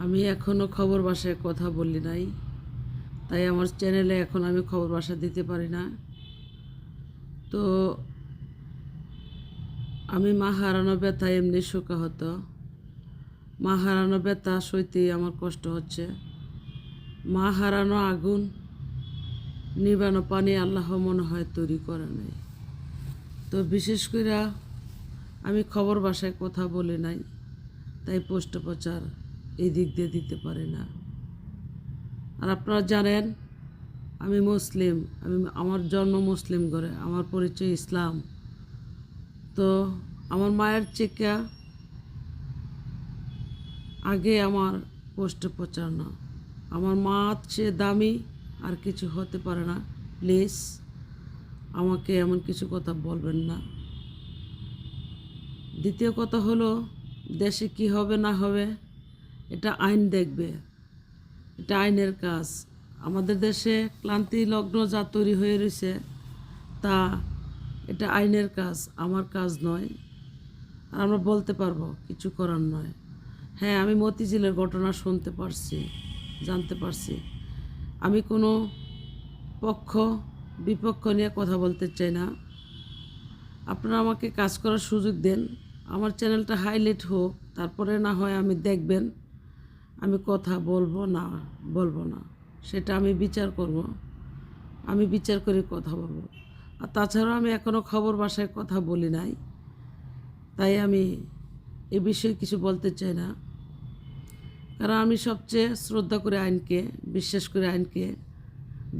আমি এখনও খবর বাসায় কথা বলি নাই, তাই আমার চ্যানেলে এখন আমি খবর বাসা দিতে পারি না। তো আমি মা হারানো ব্যথা এমনি শোকাহত। মা হারানো ব্যথা সইতেই আমার কষ্ট হচ্ছে। মা হারানো আগুন নিবানো পানি আল্লাহ মনে হয় তৈরি করে নাই। তো বিশেষ করে আমি খবর বাসায় কথা বলি নাই, তাই পোস্ট প্রচার এই দিক দিয়ে দিতে পারি না। আর আপনারা জানেন আমি মুসলিম, আমার জন্ম মুসলিম ঘরে, আমার পরিচয় ইসলাম। তো আমার মায়ের চিকা আগে আমার পোস্ট প্রচার না। আমার মা চেয়ে দামি আর কিছু হতে পারে না। প্লিজ আমাকে এমন কিছু কথা বলবেন না। দ্বিতীয় কথা হলো, দেশে কি হবে না হবে এটা আইন দেখবে, এটা আইনের কাজ। আমাদের দেশে ক্লান্তি লগ্ন যা তৈরি হয়ে রয়েছে তা এটা আইনের কাজ, আমার কাজ নয়। আর আমরা বলতে পারবো, কিছু করার নয়। হ্যাঁ, আমি মতিঝিলের ঘটনা শুনতে পারছি, জানতে পারছি। আমি কোনো পক্ষ বিপক্ষ নিয়ে কথা বলতে চাই না। আপনারা আমাকে কাজ করার সুযোগ দেন, আমার চ্যানেলটা হাইলাইট হোক, তারপরে না হয় আমি দেখবেন আমি কথা বলবো না সেটা আমি বিচার করব। আমি বিচার করে কথা বলবো। আর তাছাড়াও আমি এখনও খবর বাসায় কথা বলি নাই, তাই আমি এ বিষয়ে কিছু বলতে চাই না। কারণ আমি সবচেয়ে শ্রদ্ধা করে আইনকে, বিশ্বাস করে আইনকে।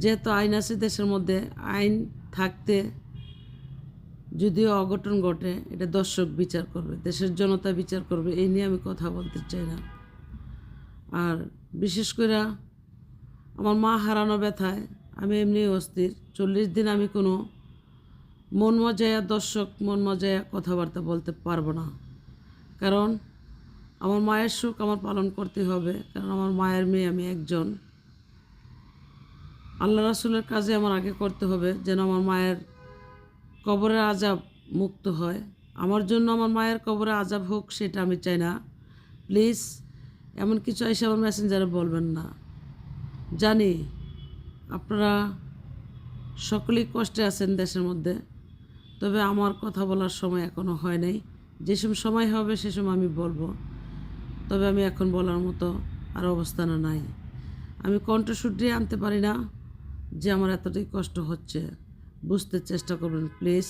যেহেতু আইন আছে দেশের মধ্যে, আইন থাকতে যদিও অঘটন ঘটে এটা দর্শক বিচার করবে, দেশের জনতা বিচার করবে। এই নিয়ে আমি কথা বলতে চাই না। আর বিশেষ করে আমার মা হারানো ব্যথায় আমি এমনি অস্থির। 40 দিন আমি কোনো মন মজায়া দর্শক মন মজায়া কথাবার্তা বলতে পারবো না। কারণ আমার মায়ের সুখ আমার পালন করতে হবে, কারণ আমার মায়ের মেয়ে আমি একজন। আল্লাহ রাসূলের কাজে আমার আগে করতে হবে, যেন আমার মায়ের কবরের আযাব মুক্ত হয়। আমার জন্য আমার মায়ের কবরে আযাব হোক সেটা আমি চাই না। প্লিজ এমন কিছু এসে আমার মেসেঞ্জারে বলবেন না। জানি আপনারা সকলেই কষ্টে আছেন দেশের মধ্যে, তবে আমার কথা বলার সময় এখনও হয় নাই। যে সময় হবে সে সময় আমি বলবো, তবে আমি এখন বলার মতো আর অবস্থানে নাই। আমি কণ্ঠস্বর দিয়ে আনতে পারি না যে আমার এতটাই কষ্ট হচ্ছে। বুঝতে চেষ্টা করবেন প্লিজ।